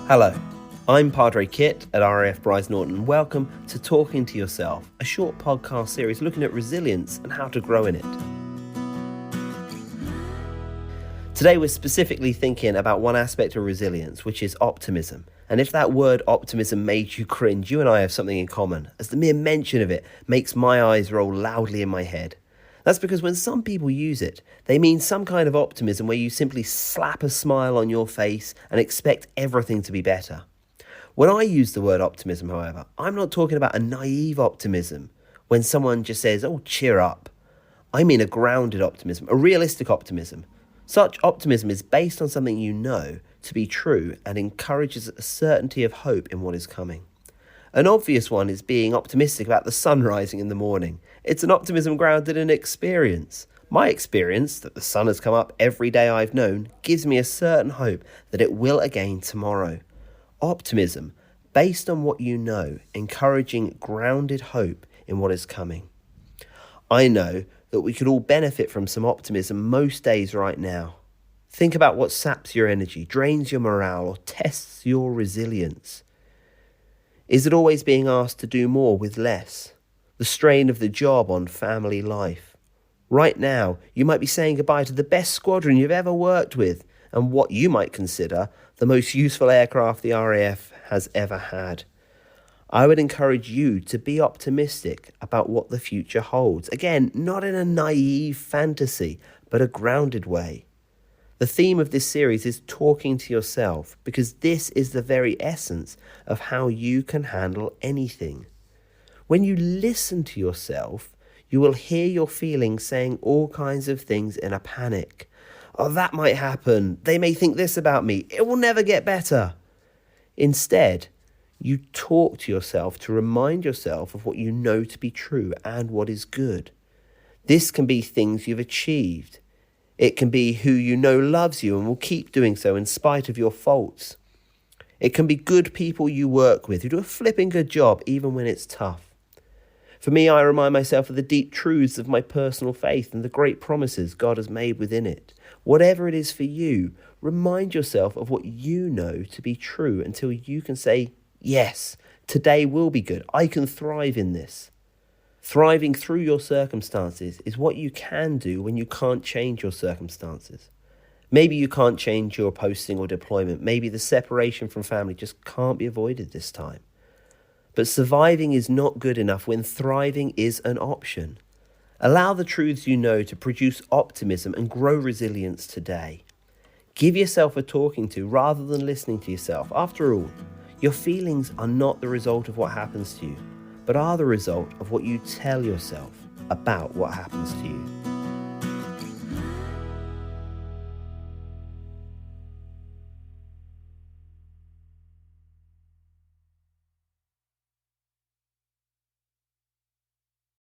Hello, I'm Padre Kit at RAF Brize Norton. Welcome to Talking to Yourself, a short podcast series looking at resilience and how to grow in it. Today we're specifically thinking about one aspect of resilience, which is optimism. And if that word optimism made you cringe, you and I have something in common, as the mere mention of it makes my eyes roll loudly in my head. That's because when some people use it, they mean some kind of optimism where you simply slap a smile on your face and expect everything to be better. When I use the word optimism, however, I'm not talking about a naive optimism when someone just says, "Oh, cheer up." I mean a grounded optimism, a realistic optimism. Such optimism is based on something you know to be true and encourages a certainty of hope in what is coming. An obvious one is being optimistic about the sun rising in the morning. It's an optimism grounded in experience. My experience, that the sun has come up every day I've known, gives me a certain hope that it will again tomorrow. Optimism, based on what you know, encouraging grounded hope in what is coming. I know that we could all benefit from some optimism most days right now. Think about what saps your energy, drains your morale, or tests your resilience. Is it always being asked to do more with less? The strain of the job on family life. Right now, you might be saying goodbye to the best squadron you've ever worked with and what you might consider the most useful aircraft the RAF has ever had. I would encourage you to be optimistic about what the future holds. Again, not in a naive fantasy, but a grounded way. The theme of this series is talking to yourself, because this is the very essence of how you can handle anything. When you listen to yourself, you will hear your feelings saying all kinds of things in a panic. "Oh, that might happen. They may think this about me. It will never get better." Instead, you talk to yourself to remind yourself of what you know to be true and what is good. This can be things you've achieved. It can be who you know loves you and will keep doing so in spite of your faults. It can be good people you work with who do a flipping good job even when it's tough. For me, I remind myself of the deep truths of my personal faith and the great promises God has made within it. Whatever it is for you, remind yourself of what you know to be true until you can say, "Yes, today will be good. I can thrive in this." Thriving through your circumstances is what you can do when you can't change your circumstances. Maybe you can't change your posting or deployment. Maybe the separation from family just can't be avoided this time. But surviving is not good enough when thriving is an option. Allow the truths you know to produce optimism and grow resilience today. Give yourself a talking to rather than listening to yourself. After all, your feelings are not the result of what happens to you, but are the result of what you tell yourself about what happens to you.